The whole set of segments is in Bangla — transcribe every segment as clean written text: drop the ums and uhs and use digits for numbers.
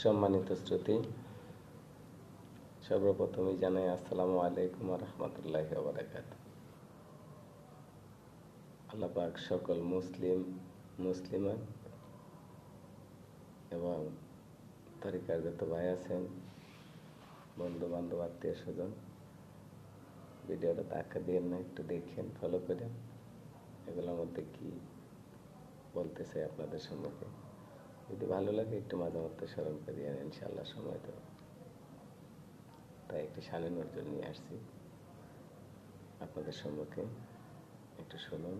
সম্মানিত শ্রোতা, সর্বপ্রথমে জানাই আসসালামু আলাইকুম ওয়া রাহমাতুল্লাহি ওয়া বারাকাতুহু। আল্লাহ পাক সকল মুসলিমাত এবং তরিকার যত ভাই আছেন, বন্ধু বান্ধব, আত্মীয় স্বজন, ভিডিওটা টাকা দিয়ে না একটু দেখেন, ফলো করেন। এগুলোর মধ্যে কি বলতে চাই আপনাদের সম্মুখে, যদি ভালো লাগে একটু মাঝে মধ্যে স্মরণ করিয়ে ইনশাআল্লাহ সময় দেব। তাই একটি শানে নজর নিয়ে আসছি আপনাদের সম্মুখে, একটু শুনুন।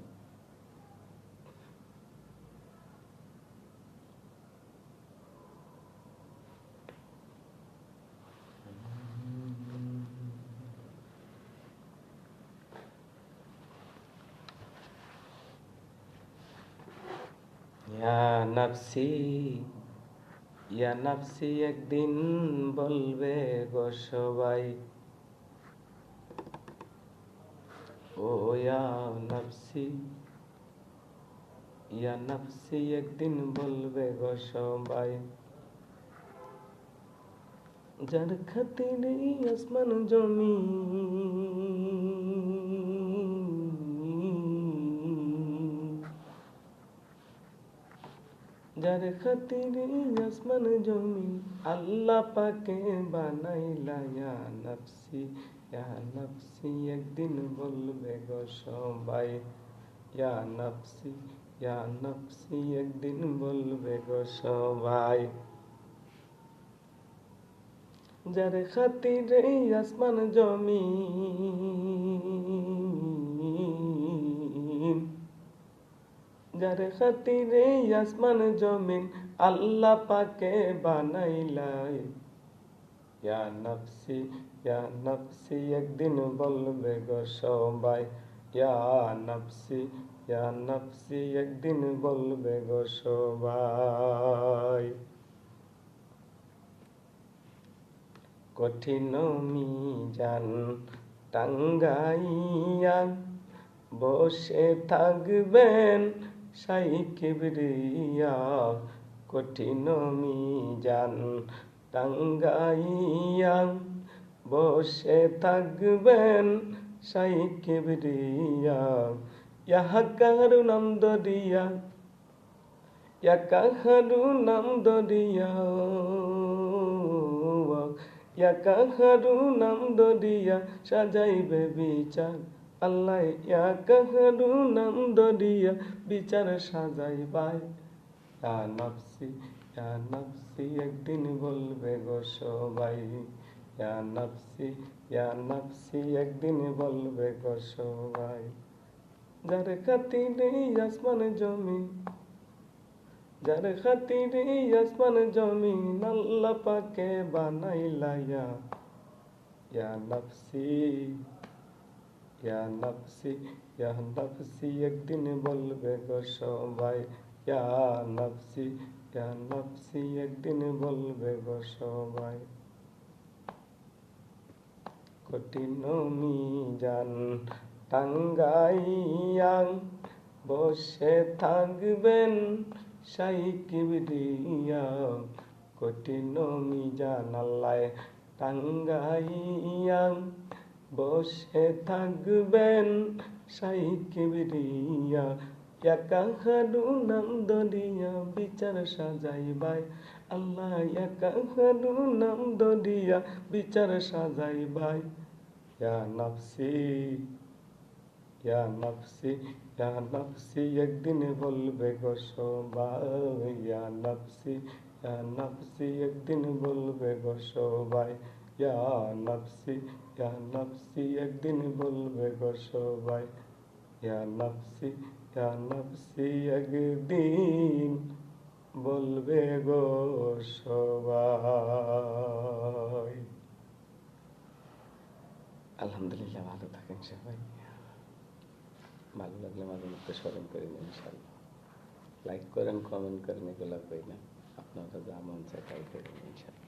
ইয়া নাফসি একদিন বলবে গো সবাই, ও ইয়া নাফসি একদিন বলবে গো সবাই, যার খাতিরে আসমান জমি, যার খাতিরে আসমান জমি আল্লাহ পাকে বানাইলা। ইয়া নাফসি একদিন বলবে গো সবাই, ইয়া নাফসি একদিন বলবে গো সবাই, যার খাতিরে আসমান জমি, যার খাতিরে আসমান জমিন আল্লাহ পাকে বানাইলাই। ইয়া নাফসি একদিন বলবে গো সবাই, ইয়া নাফসি একদিন বলবে গো সবাই। কঠিন মিজান টাঙ্গাইয়া বসে থাকবেন শাই কিবরিয়া, কঠিন মিজান টাঙ্গাইয়া বসে থাকবেন শাই কিবরিয়া। ইহা কাহারু নাম দরিয়া, ইয়া কাহারু নাম দরিয়া, ইয়া কাহারু নাম দরিয়া সাজাইবে বিচার আল্লাহ। ইয়া কাহারু নাম দরিয়া বিচার সাজাইবাই। ইয়া নাফসি একদিন বলবে গো সবাই, ইয়া নাফসি একদিন বলবে গো সবাই, যার খাতিরে আসমান জমিন, যার খাতিরে আসমান জমিন আল্লাহ পাকে বানাইলা। ইয়া নাফসি একদিন বলবে গো সবাই, ইয়া নাফসি একদিন বলবে গো সবাই। কঠিন মিজান টাঙ্গাইয়া বসে থাকবেন শাই কিবরিয়া, কঠিন মিজান আল্লাহ টাঙ্গাইয়া বসে থাকবেন শাই কিবরিয়া। ইয়া কাহারু নাম দরিয়া বিচার সাজাইবাই আল্লাহ, ইয়া কাহারু নাম দরিয়া বিচার সাজাইবাই। ইয়া নাফসি একদিন বলবে গো সবাই, ইয়া নাফসি একদিন বলবে গো সবাই, ইয়া নাফসি একদিন বলবে গো সবাই, ইয়া নাফসি একদিন বলবে গো সবাই। আলহামদুলিল্লাহ, ভালো থাকেন সবাই। ভালো লাগলে মাঝে মধ্যে স্মরণ করেন ইনশাআল্লাহ। লাইক করেন, কমেন্ট করেন, এগুলো করি না, আপনারা যা মন চায় তাই করেন ইনশাআল্লাহ।